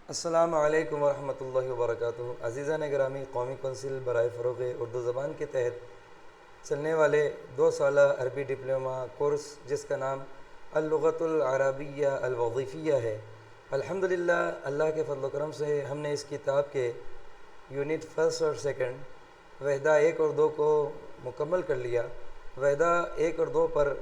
السلام علیکم ورحمۃ اللہ وبرکاتہ۔ عزیزان گرامی، قومی کونسل برائے فروغ اردو زبان کے تحت چلنے والے 2 سالہ عربی ڈپلومہ کورس جس کا نام اللغۃ العربیہ الوظیفیہ ہے، الحمدللہ اللہ کے فضل و کرم سے ہم نے اس کتاب کے یونٹ 1 اور 2 وحدہ 1 اور 2 کو مکمل کر لیا۔ وحدہ 1 اور 2 پر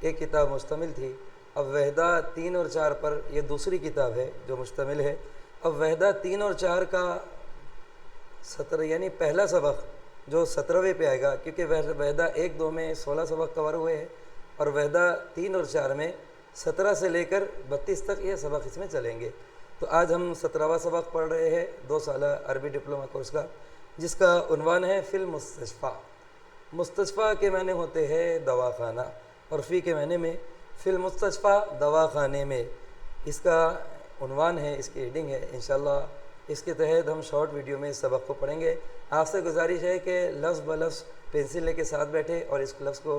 ایک کتاب مشتمل تھی، اب وحدہ 3 اور 4 پر یہ دوسری کتاب ہے جو مشتمل ہے۔ اب وحدہ 3 اور 4 کا 17 یعنی پہلا سبق جو 17ویں پہ آئے گا، کیونکہ وحدہ 1 2 میں 16 سبق کور ہوئے ہیں اور وحدہ 3 اور 4 میں 17 سے لے کر 32 تک یہ سبق اس میں چلیں گے۔ تو آج ہم 17واں سبق پڑھ رہے ہیں 2 سالہ عربی ڈپلومہ کورس کا، جس کا عنوان ہے فی المستشفیٰ۔ مستشفیٰ کے معنی ہوتے ہیں دواخانہ، اور فی کے معنی میں فی المستشفیٰ دواخانے میں، اس کا عنوان ہے، اس کی ہیڈنگ ہے۔ انشاءاللہ اس کے تحت ہم شارٹ ویڈیو میں اس سبق کو پڑھیں گے۔ آپ سے گزارش ہے کہ لفظ بلفظ پینسل لے کے ساتھ بیٹھے اور اس لفظ کو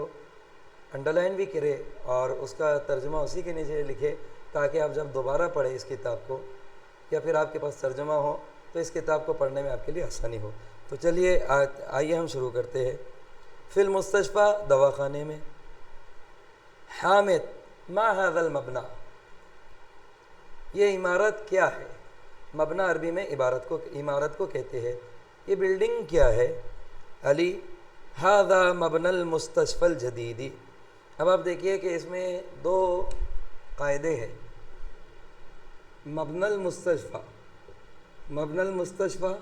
انڈرلائن بھی کرے اور اس کا ترجمہ اسی کے نیچے لکھے، تاکہ آپ جب دوبارہ پڑھیں اس کتاب کو یا پھر آپ کے پاس ترجمہ ہو تو اس کتاب کو پڑھنے میں آپ کے لیے آسانی ہو۔ تو چلیے آئیے ہم شروع کرتے ہیں۔ فی المستشفیٰ دواخانے میں۔ حامد ما هذا المبنى، یہ عمارت کیا ہے؟ مبنی عربی میں عمارت کو کہتے ہیں۔ یہ بلڈنگ کیا ہے؟ علی هذا مبنى المستشفى الجدید۔ اب آپ دیکھیے کہ اس میں 2 قاعدے ہیں۔ مبنى المستشفى، مبنى المستشفى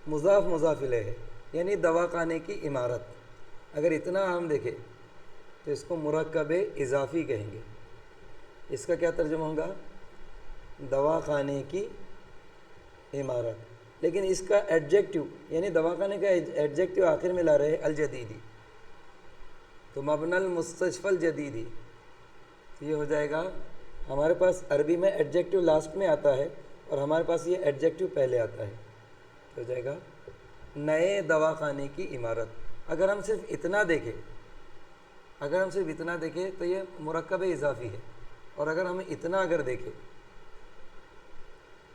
مضاف مضاف الیہ ہے، یعنی دواخانے کی عمارت۔ اگر اتنا ہم دیکھیں تو اس کو مرکب اضافی کہیں گے۔ اس کا کیا ترجمہ ہوگا؟ دواخانے کی عمارت۔ لیکن اس کا ایڈجیکٹیو یعنی دواخانے کا ایڈجیکٹیو آخر میں لا رہے ہیں الجدیدی، تو مبنی المستشفى الجدیدی، تو یہ ہو جائے گا، ہمارے پاس عربی میں ایڈجیکٹیو لاسٹ میں آتا ہے اور ہمارے پاس یہ ایڈجیکٹیو پہلے آتا ہے، تو ہو جائے گا نئے دواخانے کی عمارت۔ اگر ہم صرف اتنا دیکھیں تو یہ مرکب اضافی ہے، اور اگر ہم اتنا دیکھیں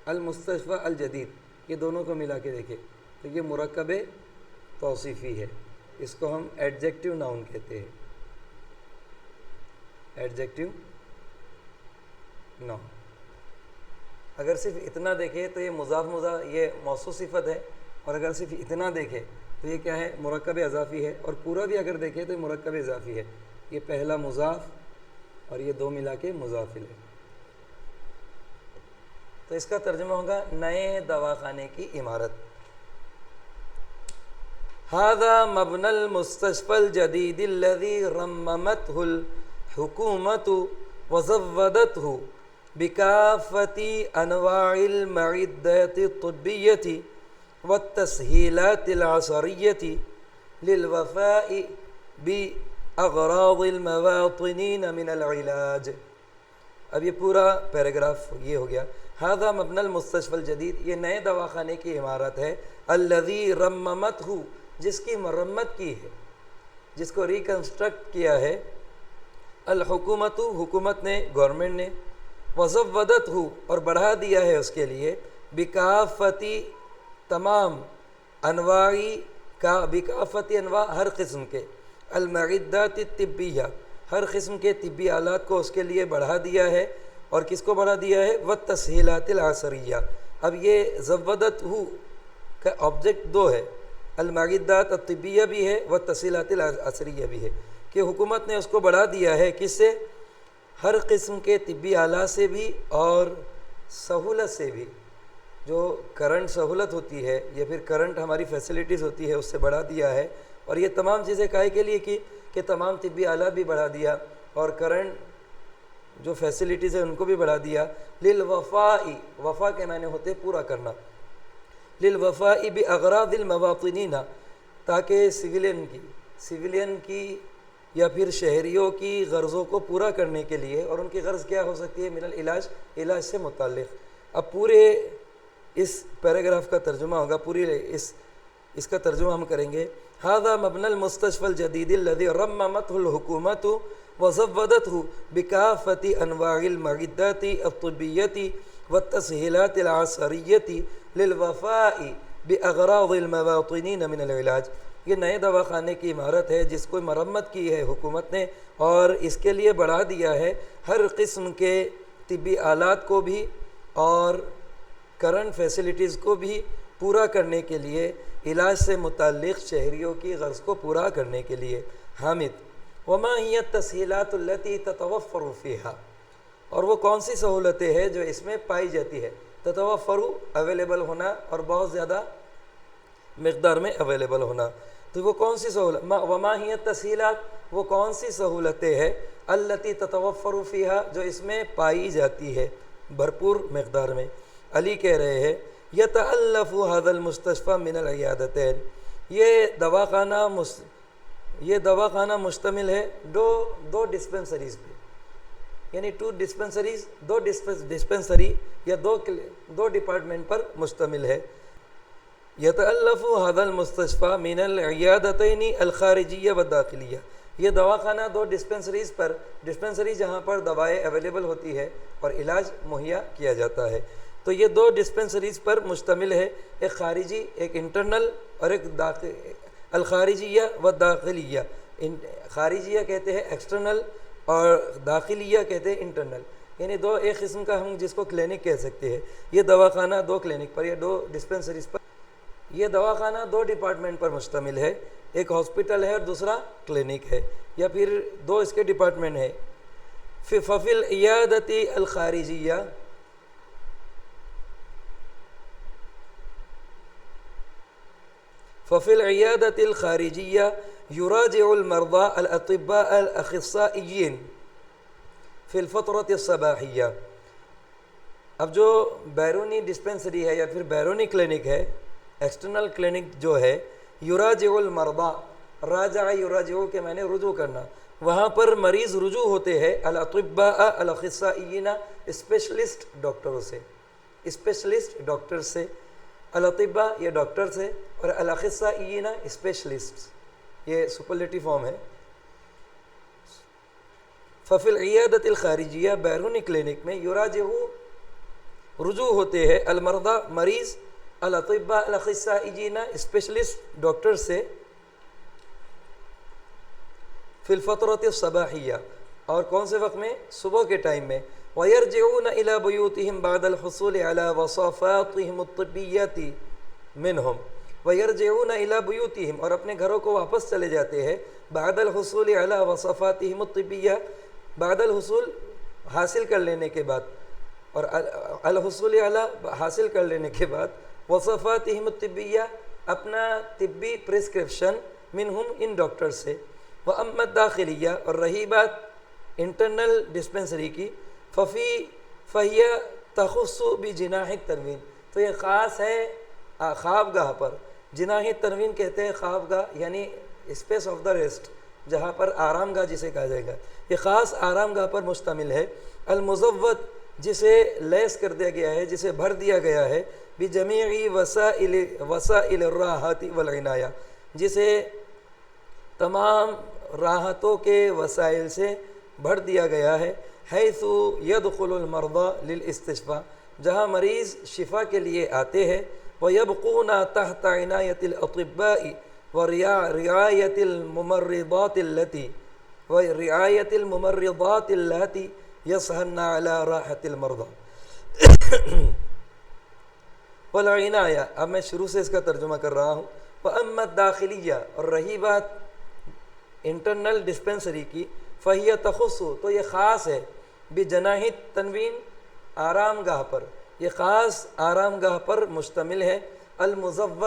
المستشفى الجدید، یہ دونوں کو ملا کے دیکھیں تو یہ مرکب توصیفی ہے۔ اس کو ہم ایڈجیکٹیو ناؤن کہتے ہیں، ایڈجیکٹیو ناؤن۔ اگر صرف اتنا دیکھیں تو یہ مضاف یہ موصوف صفت ہے، اور اگر صرف اتنا دیکھیں تو یہ کیا ہے؟ مرکب اضافی ہے، اور پورا بھی اگر دیکھیں تو یہ مرکب اضافی ہے۔ یہ پہلا مضاف اور یہ 2 ملا کے مضاف الیہ، تو اس کا ترجمہ ہوگا نئے دواخانے کی عمارت۔ هذا مبنى المستشفى الجديد الذي رممته الحكومة وزودته بكافة أنواع المعدات الطبية والتسهيلات العصرية للوفاء بأغراض المواطنين من العلاج۔ اب یہ پورا پیراگراف یہ ہو گیا۔ هذا مبنى المستشفى الجدید، یہ نئے دواخانے کی عمارت ہے، الذي رممته، جس کی مرمت کی ہے، جس کو ریکنسٹرکٹ کیا ہے، الحکومت، حکومت نے، گورنمنٹ نے، وزودته، اور بڑھا دیا ہے اس کے لیے، بکافتی، تمام، انواعی کا، بکافتی انواع، ہر قسم کے، المعدات الطبیہ، ہر قسم کے طبی آلات کو اس کے لیے بڑھا دیا ہے۔ اور کس کو بڑھا دیا ہے؟ والتسہیلات العصریہ۔ اب یہ زودته کا آبجیکٹ 2 ہے، المعدات الطبیہ بھی ہے والتسہیلات العصریہ بھی ہے، کہ حکومت نے اس کو بڑھا دیا ہے، کس سے؟ ہر قسم کے طبی آلات سے بھی اور سہولت سے بھی۔ جو کرنٹ سہولت ہوتی ہے یا پھر کرنٹ ہماری فیسلٹیز ہوتی ہے، اس سے بڑھا دیا ہے۔ اور یہ تمام چیزیں کائے کے لیے کی کہ تمام طبی آلات بھی بڑھا دیا اور کرنٹ جو فیسلٹیز ہیں ان کو بھی بڑھا دیا۔ للوفاء، وفا کے معنی ہوتے پورا کرنا، للوفاء باغراض المواطنین، تاکہ سویلین کی یا پھر شہریوں کی غرضوں کو پورا کرنے کے لیے، اور ان کی غرض کیا ہو سکتی ہے؟ من العلاج، علاج سے متعلق۔ اب پورے اس پیراگراف کا ترجمہ ہوگا، پوری اس کا ترجمہ ہم کریں گے۔ هذا مبنى المستشفى الجديد الذي رممته الحكومة وزودته بكافة أنواع المعدات الطبية والتسهيلات العصرية للوفاء بأغراض المواطنين من العلاج. یہ نئے دواخانے کی عمارت ہے جس کو مرمت کی ہے حکومت نے، اور اس کے لیے بڑھا دیا ہے ہر قسم کے طبی آلات کو بھی اور کرنٹ فیسلٹیز کو بھی پورا کرنے کے لیے، علاج سے متعلق شہریوں کی غرض کو پورا کرنے کے لیے. حامد: وما هي التسهيلات التي تتوفر فيها، اور وہ کون سی سہولتیں ہیں جو اس میں پائی جاتی ہے؟ تتوفر اویلیبل ہونا اور بہت زیادہ مقدار میں اویلیبل ہونا. تو وہ کون سی سہولت؟ وما هي التسهيلات، وہ کون سی سہولتیں ہیں التي تتوفر فيها، جو اس میں پائی جاتی ہے بھرپور مقدار میں. علی کہہ رہے ہیں یتألف هذا المستشفى من العیادتین، یہ دواخانہ مشتمل ہے دو ڈسپنسریز پہ، یعنی دو ڈسپنسری یا دو ڈپارٹمنٹ پر مشتمل ہے. یتألف هذا المستشفى من العیادتین الخارجیہ والداخلیہ، یہ دواخانہ دو ڈسپنسری جہاں پر دوائیں اویلیبل ہوتی ہے اور علاج مہیا کیا جاتا ہے، تو یہ دو ڈسپنسریز پر مشتمل ہے، ایک خارجی ایک انٹرنل اور ایک الخارجیہ و داخلیہ. خارجیہ کہتے ہیں ایکسٹرنل اور داخلیہ کہتے ہیں انٹرنل، یعنی ایک قسم کا ہم جس کو کلینک کہہ سکتے ہیں. یہ دواخانہ دو کلینک پر یا دو ڈسپنسریز پر، یہ دواخانہ دو ڈپارٹمنٹ پر مشتمل ہے، ایک ہاسپٹل ہے اور دوسرا کلینک ہے، یا پھر دو اس کے ڈپارٹمنٹ ہیں. ففی العیادۃ الخارجیہ، ففی العیادۃ الخارجیہ یراجع المرضى الاطباء الاخصائیین فی الفترۃ الصباحیہ. اب جو بیرونی ڈسپنسری ہے یا پھر بیرونی کلینک ہے، ایکسٹرنل کلینک جو ہے، یراجع المرضى، راجع یراجع کے معنی رجوع کرنا، وہاں پر مریض رجوع ہوتے ہیں الاطباء الاخصائیین، اسپیشلسٹ ڈاکٹر سے، الاطباء یہ ڈاکٹر سے، اور الاخصائیین اسپیشلسٹ، یہ سپرلیٹو فارم ہے. ففی العیادۃ الخارجیہ، بیرونی کلینک میں، یراجع رجوع ہوتے ہیں المرضى مریض، الاطباء الاخصائیین اسپیشلسٹ ڈاکٹر سے، فی الفترۃ الصباحیہ، اور کون سے وقت میں؟ صبح کے ٹائم میں. ویرجعون الی بیوتہم بعد الحصول علی وصفاتہم الطبیۃ منہم، ویرجعون الی بیوتہم، اور اپنے گھروں کو واپس چلے جاتے ہیں، بعد الحصول علی وصفاتہم الطبیہ، بعد الحصول حاصل کر لینے کے بعد، اور الحصول علی حاصل کر لینے کے بعد، وصفاتہم الطبیہ اپنا طبی پرسکرپشن، منہم ان ڈاکٹر سے. وَأَمَّا الدَّاخِلِيَّہ، اور رہی بات انٹرنل ڈسپنسری کی، فَهِيَ تَخُصُّ بِجِنَاحِ التَّنْوِین، تو یہ خاص ہے خوابگاہ پر. جناح تنوین کہتے ہیں خوابگاہ، یعنی اسپیس آف دا ریسٹ، جہاں پر آرام گاہ جسے کہا جائے گا. یہ خاص آرام گاہ پر مشتمل ہے. المزود، جسے لیس کر دیا گیا ہے، جسے بھر دیا گیا ہے، بجمیع وسائل الراحت والعنایہ، جسے تمام راحتوں کے وسائل سے بھر دیا گیا ہے. حیث یدخل المرضى للاستشفاء، جہاں مریض شفا کے لیے آتے ہیں. ویبقون تحت عنایت الاطباء ورعایت الممرضات اللاتی یسہرن علی راحت المرضى والعنایہ. اب میں شروع سے اس کا ترجمہ کر رہا ہوں. وَأَمَّا الدَّاخِلِيَّہ، اور رہی بات انٹرنل ڈسپنسری کی، فَهِيَ تَخُصُّ، تو یہ خاص ہے، بجناح تنوین آرام گاہ پر، یہ خاص آرام گاہ پر مشتمل ہے. المزود،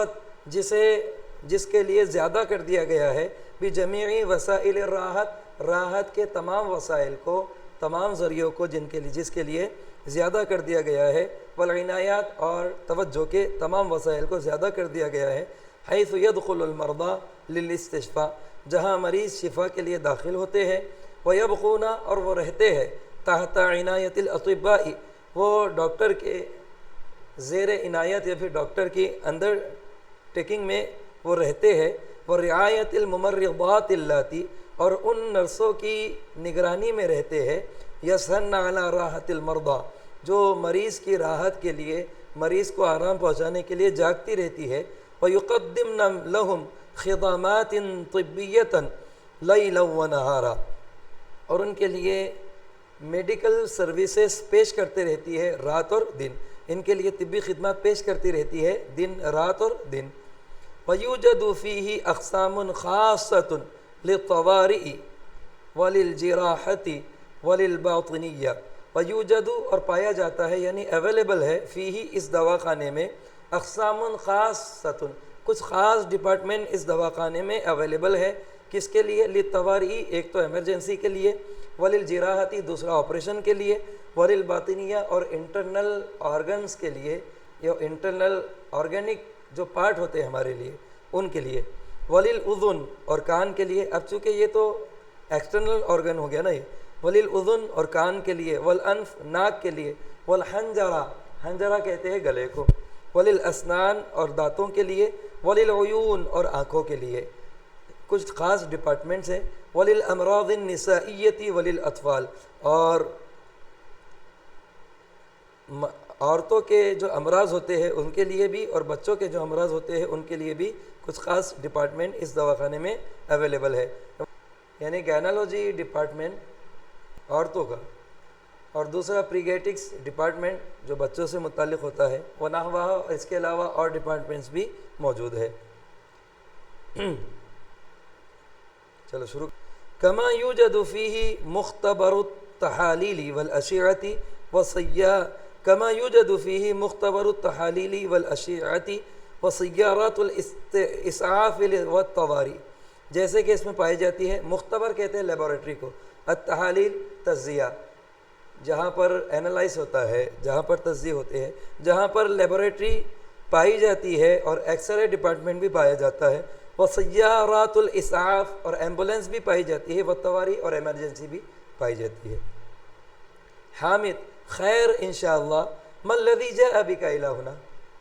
جس کے لیے زیادہ کر دیا گیا ہے، بجمیع وسائل الراحت، راحت کے تمام وسائل کو، تمام ذریعوں کو جس کے لیے زیادہ کر دیا گیا ہے. والعنایات، اور توجہ کے تمام وسائل کو زیادہ کر دیا گیا ہے. حیث یدخل المرضى للاستشفاء، جہاں مریض شفا کے لیے داخل ہوتے ہیں. ویبقون، اور وہ رہتے ہیں، تحت عنایت الاطباء، وہ ڈاکٹر کے زیر عنایت یا پھر ڈاکٹر کی انڈر ٹیکنگ میں وہ رہتے ہیں. ورعایت الممرضات اللاتی، اور ان نرسوں کی نگرانی میں رہتے ہیں. یسہرن علی راحت المرضى، جو مریض کی راحت کے لیے، مریض کو آرام پہنچانے کے لیے جاگتی رہتی ہے. وَيُقَدِّمْنَ لَهُمْ خِدَمَاتٍ طِبِّيَّةً لَيْلًا وَنَهَارًا، اور ان کے لیے میڈیکل سروسز پیش کرتے رہتی ہے رات اور دن، ان کے لیے طبی خدمات پیش کرتی رہتی ہے دن رات اور دن. وَيُوجَدُ فِيهِ أَقْسَامٌ خَاصَّةٌ لِلطَّوَارِئِ وَلِلْجِرَاحَةِ وَلِلْبَاطِنِيَّةِ. وَيُوجَدُ اور پایا جاتا ہے، یعنی اویلیبل ہے، فیہ اس دواخانے میں، اقسام خاصۃ کچھ خاص ڈپارٹمنٹ اس دواخانے میں اویلیبل ہے. کس کے لیے؟ للطوارئ ایک تو ایمرجنسی کے لیے، وللجراحتی دوسرا آپریشن کے لیے، وللباطنیہ اور انٹرنل آرگنز کے لیے، یا انٹرنل آرگینک جو پارٹ ہوتے ہیں ہمارے لیے ان کے لیے، وللاذن اور کان کے لیے. اب چونکہ یہ تو ایکسٹرنل آرگن ہو گیا نا، یہ وللاذن اور کان کے لیے، والانف ناک کے لیے، والحنجرہ حنجرہ کہتے ہیں گلے کو، وللاسنان اور دانتوں کے لیے، وللعیون اور آنکھوں کے لیے کچھ خاص ڈپارٹمنٹس ہیں. وللامراض النسائیۃ وللاطفال، اور عورتوں کے جو امراض ہوتے ہیں ان کے لیے بھی، اور بچوں کے جو امراض ہوتے ہیں ان کے لیے بھی کچھ خاص ڈپارٹمنٹ اس دواخانے میں اویلیبل ہے. یعنی گائنالوجی ڈپارٹمنٹ عورتوں کا، اور دوسرا پریگیٹکس ڈپارٹمنٹ جو بچوں سے متعلق ہوتا ہے، ونحوہ، اور اس کے علاوہ اور ڈپارٹمنٹس بھی موجود ہے. چلو شروع. کما یوجد فیہ مختبر التحالیل والاشعۃ کما یوجد فیہ مختبر التحالیل والاشعۃ وسیارات الاسعاف والطوارئ، جیسے کہ اس میں پائی جاتی ہے. مختبر کہتے ہیں لیبارٹری کو، التحالیل تجزیہ، جہاں پر اینالائز ہوتا ہے، جہاں پر تجزیے ہوتے ہیں، جہاں پر لیبارٹری پائی جاتی ہے، اور ایکس رے ڈپارٹمنٹ بھی پایا جاتا ہے. وسیارات الاسعاف اور ایمبولینس بھی پائی جاتی ہے، والطوارئ اور ایمرجنسی بھی پائی جاتی ہے. حامد: خیر انشاءاللہ. ما الذی جاء بک الی ہنا؟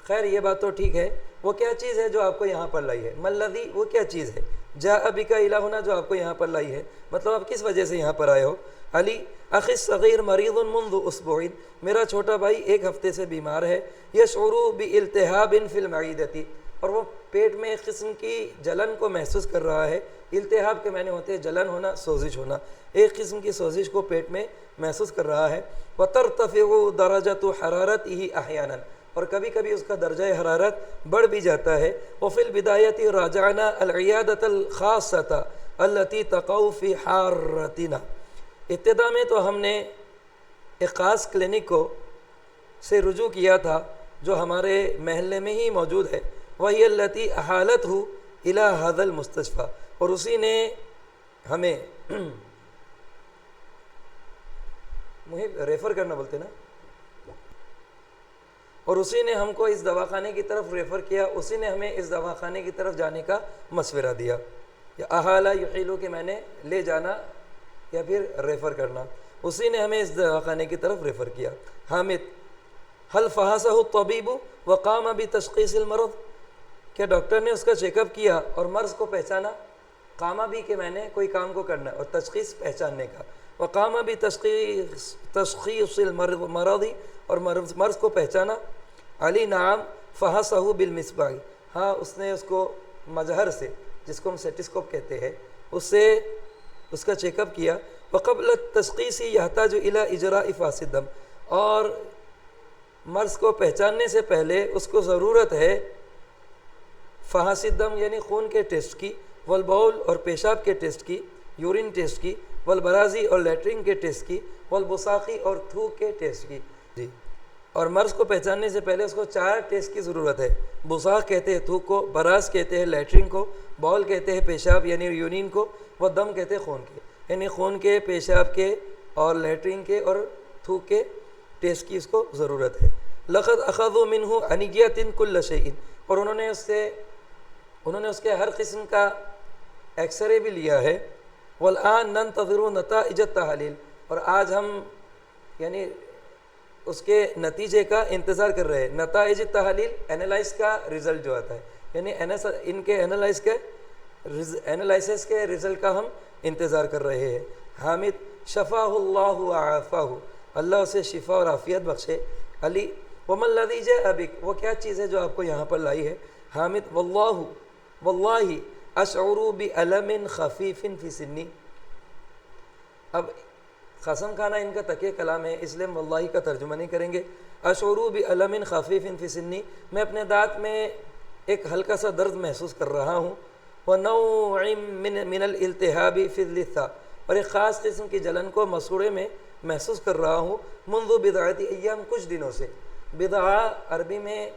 خیر یہ بات تو ٹھیک ہے، وہ کیا چیز ہے جو آپ کو یہاں پر لائی ہے؟ ما الذی وہ کیا چیز ہے، جاء بک الی ہنا جو آپ کو یہاں پر لائی ہے، مطلب آپ کس وجہ سے یہاں پر آئے ہو؟ علی: اخی الصغیر مریض منذ اسبوع، میرا چھوٹا بھائی ایک ہفتے سے بیمار ہے. یشعر بالتہاب فی المعدۃ، اور وہ پیٹ میں ایک قسم کی جلن کو محسوس کر رہا ہے. التہاب کے معنی ہوتے ہیں جلن ہونا، سوزش ہونا، ایک قسم کی سوزش کو پیٹ میں محسوس کر رہا ہے. وترتفع درجۃ حرارتہ احیانا، اور کبھی کبھی اس کا درجہ حرارت بڑھ بھی جاتا ہے. وفی البدایۃ راجعنا العیادۃ الخاصۃ التي تقع فی حارتنا، ابتدا میں تو ہم نے ایک خاص کلینک کو سے رجوع کیا تھا جو ہمارے محلے میں ہی موجود ہے. وہی التي احالته الى هذا المستشفى، اور اسی نے ہمیں مجھے ریفر کرنا بولتے نا، اور اسی نے ہم کو اس دواخانے کی طرف ریفر کیا، اسی نے ہمیں اس دواخانے کی طرف جانے کا مشورہ دیا. یا احالہ یحیلو کے میں نے لے جانا یا پھر ریفر کرنا، اسی نے ہمیں اس دواخانے کی طرف ریفر کیا. حامد: هل فحصه الطبیب وقام بتشخیص المرض، کیا ڈاکٹر نے اس کا چیک اپ کیا اور مرض کو پہچانا؟ قامہ بھی کہ میں نے کوئی کام کو کرنا ہے، اور تشخیص پہچاننے کا. وقام بتشخیص المرض، اور مرض کو پہچانا. علی: نعم فحصه بالمصباح، ہاں اس نے اس کو مجہر سے، جس کو ہم سیٹسکوپ کہتے ہیں، اس سے اس کا چیک اپ کیا. وقبل التشخیص یحتاج الی اجراء فحص الدم، اور مرض کو پہچاننے سے پہلے اس کو ضرورت ہے فحص الدم یعنی خون کے ٹیسٹ کی، والبول اور پیشاب کے ٹیسٹ کی، یورین ٹیسٹ کی، والبرازی اور لیٹرنگ کے ٹیسٹ کی، والبصاقی اور تھوک کے ٹیسٹ کی. جی، اور مرض کو پہچاننے سے پہلے اس کو 4 ٹیسٹ کی ضرورت ہے. بصاق کہتے ہیں تھوک کو، براز کہتے ہیں لیٹرنگ کو، بول کہتے ہیں پیشاب یعنی یورین کو، و دم کہتے ہیں خون کے، یعنی خون کے، پیشاب کے اور لیٹرنگ کے اور تھوک کے ٹیسٹ کی اس کو ضرورت ہے. لقد اخذوا منه عنیۃ کل شیء، اور انہوں نے اس کے ہر قسم کا ایکس رے بھی لیا ہے. والآن ننتظر نتائج التحالیل، اور آج ہم یعنی اس کے نتیجے کا انتظار کر رہے ہیں. نتائج التحالیل اینالائز کا رزلٹ جو آتا ہے، یعنی ان کے اینالائسس کے رزلٹ کا ہم انتظار کر رہے ہیں. حامد: شفاہ اللہ وعافاہ، اللہ اسے شفا اور عافیت بخشے۔ علی وما الذی جاء بک، وہ کیا چیز ہے جو آپ کو یہاں پر لائی ہے؟ حامد واللہ اشعر بعلم خفیف فی سنی۔ اب قسم کھانا ان کا تقیہ کلام ہے، اس لیے ہم واللہ کا ترجمہ نہیں کریں گے۔ اشعر بعلم خفیف فی سنی، میں اپنے دانت میں ایک ہلکا سا درد محسوس کر رہا ہوں۔ وَنَوْعٍ من الالتہاب فی اللثہ، اور ایک خاص قسم کی جلن کو مسوڑے میں محسوس کر رہا ہوں۔ منذ بضعۃ ایام، کچھ دنوں سے۔ بضع عربی میں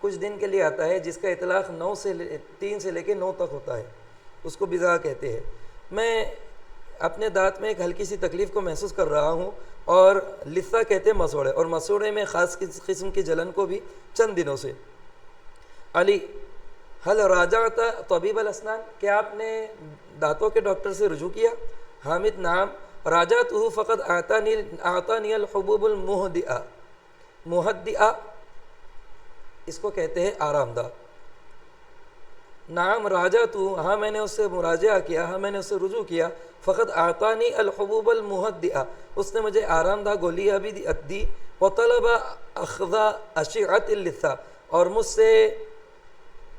کچھ دن کے لیے آتا ہے، جس کا اطلاق 3 سے لے کے 9 تک ہوتا ہے، اس کو بضع کہتے ہیں۔ میں اپنے دانت میں ایک ہلکی سی تکلیف کو محسوس کر رہا ہوں، اور لثہ کہتے ہیں مسوڑے، اور مسوڑے میں خاص قسم کی جلن کو بھی چند دنوں سے۔ علی حل راجعت طبیب الاسنان، کیا آپ نے دانتوں کے ڈاکٹر سے رجوع کیا؟ حامد نعم راجعتہ فقط اعطانی الحبوب المہدئہ، مہدئہ اس کو کہتے ہیں آرام دہ۔ نعم راجعتہ، ہاں میں نے اس سے مراجعہ کیا، ہاں میں نے اس سے رجوع کیا۔ فقط اعطانی الحبوب المہدئہ، اس نے مجھے آرام دہ گولیاں بھی دی۔ وطلب اخذ اشعۃ اللثہ، اور مجھ سے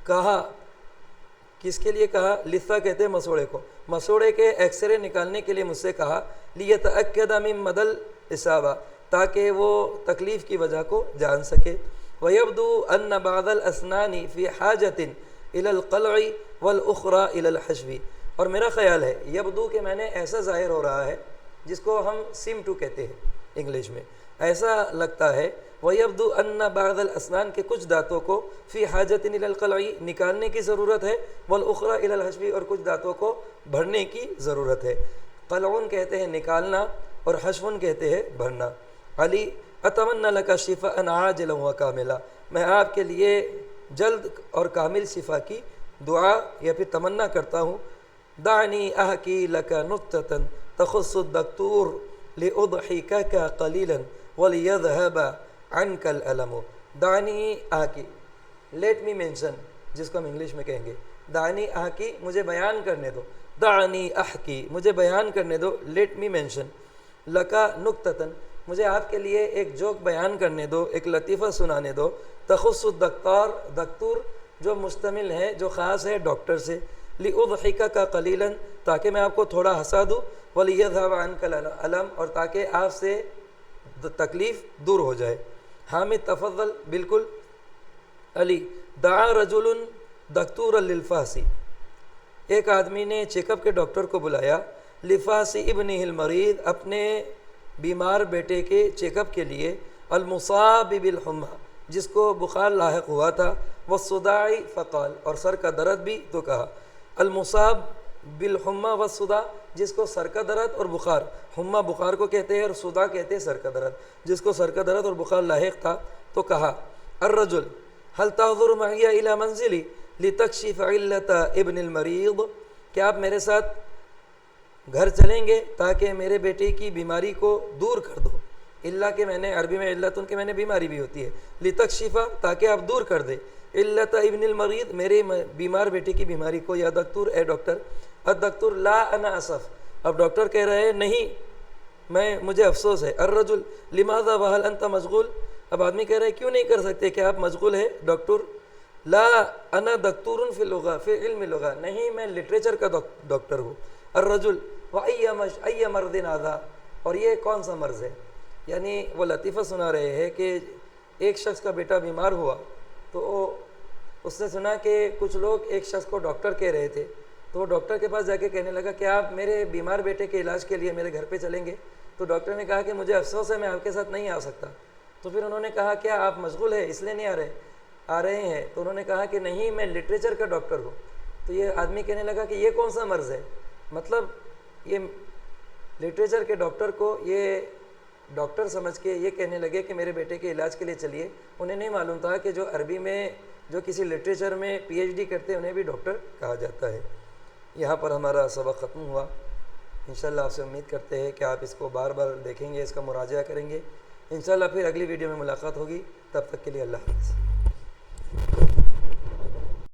کہا، کس کے لیے کہا؟ لثہ کہتے ہیں مسوڑے کو، مسوڑے کے ایکس رے نکالنے کے لیے مجھ سے کہا۔ لیتأکد من مدى الاصابہ، تاکہ وہ تکلیف کی وجہ کو جان سکے۔ ویبدو ان بعض الاسنان فی حاجۃ الی القلع والاخرى الی الحشو، اور میرا خیال ہے یبدو کہ میں نے ایسا ظاہر ہو رہا ہے، جس کو ہم سیم ٹو کہتے ہیں انگلش میں، ایسا لگتا ہے۔ وَيَبْدُ أَنَّ بَعْضَ الْأَسْنَانِ کے کچھ دانتوں کو فی حاجت إِلَى الْقَلْعِ نکالنے کی ضرورت ہے، وَالْأُخْرَى إِلَى الْحَشْوِ اور کچھ دانتوں کو بھرنے کی ضرورت ہے۔ قلعون کہتے ہیں نکالنا، اور حشون کہتے ہیں بھرنا۔ علی أَتَمَنَّ لَكَ شِفَاءً عَاجِلًا وَكَامِلًا، میں آپ کے لیے جلد اور کامل شفا کی دعا یا پھر تمنا کرتا ہوں۔ دعنی احکی لک نکتة تخص الدکتور لأضحکک قلیلا ولیذہب عنک الالم۔ دعنی احکی، لیٹ می مینشن، جس کو ہم انگلش میں کہیں گے، دعنی احکی، مجھے بیان کرنے دو، دعنی احکی، مجھے بیان کرنے دو، لیٹ می مینشن، لکا نکتتن، مجھے آپ کے لیے ایک جوک بیان کرنے دو، ایک لطیفہ سنانے دو، تخص الدکتور، دکتور جو مشتمل ہے، جو خاص ہے ڈاکٹر سے، لأضحکک قلیلا، تاکہ میں آپ کو تھوڑا ہنسا دوں، ولیذہب عنک الالم، اور تاکہ آپ سے تکلیف دور ہو جائے۔ حامد تفضل، بالکل۔ علی دعا رجل دکتورا للفاسی، ایک آدمی نے چیک اپ کے ڈاکٹر کو بلایا، لفاسی ابنہ المریض، اپنے بیمار بیٹے کے چیک اپ کے لیے، المصاب بالحمى، جس کو بخار لاحق ہوا تھا، والصداع فقال، اور سر کا درد بھی تو کہا۔ المصاب بالحمى والصداع، جس کو سر کا درد اور بخار، حمى بخار کو کہتے ہیں اور صداع کہتے ہیں سر کا درد، جس کو سر کا درد اور بخار لاحق تھا تو کہا، الرجل هل تحضر معي الى منزلي لتكشف علة ابن المریض، کیا آپ میرے ساتھ گھر چلیں گے تاکہ میرے بیٹے کی بیماری کو دور کر دو؟ اللہ کہ میں نے عربی میں علتن کہ میں نے بیماری بھی ہوتی ہے، لتکشفا تاکہ آپ دور کر دے، علت ابن المریض میرے بیمار بیٹے کی بیماری کو، یا دکتور اے ڈاکٹر، الدکتور لا انا اسف، اب ڈاکٹر کہہ رہے ہیں نہیں مجھے افسوس ہے، الرجل لماذا وهل انت مشغول، اب آدمی کہہ رہے ہیں کیوں نہیں کر سکتے، کہ آپ مشغول ہیں؟ ڈاکٹر لا انا دکتور فی اللغہ، فی علم اللغہ، نہیں میں لٹریچر کا ڈاکٹر ہوں۔ الرجل وای مرض هذا، اور یہ کون سا مرض ہے؟ یعنی وہ لطیفہ سنا رہے ہیں کہ ایک شخص کا بیٹا بیمار ہوا تو اس نے سنا کہ کچھ لوگ ایک شخص کو ڈاکٹر کہہ رہے تھے، تو وہ ڈاکٹر کے پاس جا کے کہنے لگا کہ آپ میرے بیمار بیٹے کے علاج کے لیے میرے گھر پہ چلیں گے؟ تو ڈاکٹر نے کہا کہ مجھے افسوس ہے میں آپ کے ساتھ نہیں آ سکتا۔ تو پھر انہوں نے کہا کیا آپ مشغول ہیں اس لیے نہیں آ رہے ہیں؟ تو انہوں نے کہا کہ نہیں میں لٹریچر کا ڈاکٹر ہوں۔ تو یہ آدمی کہنے لگا کہ یہ کون سا مرض ہے؟ مطلب یہ لٹریچر کے ڈاکٹر کو یہ ڈاکٹر سمجھ کے یہ کہنے لگے کہ میرے بیٹے کے علاج کے لیے چلیے، انہیں نہیں معلوم تھا کہ جو عربی میں جو کسی لٹریچر میں پی ایچ ڈی کرتے ہیں انہیں بھی ڈاکٹر کہا جاتا ہے۔ یہاں پر ہمارا سبق ختم ہوا، انشاءاللہ آپ سے امید کرتے ہیں کہ آپ اس کو بار بار دیکھیں گے، اس کا مراجعہ کریں گے۔ انشاءاللہ پھر اگلی ویڈیو میں ملاقات ہوگی، تب تک کے لیے اللہ حافظ۔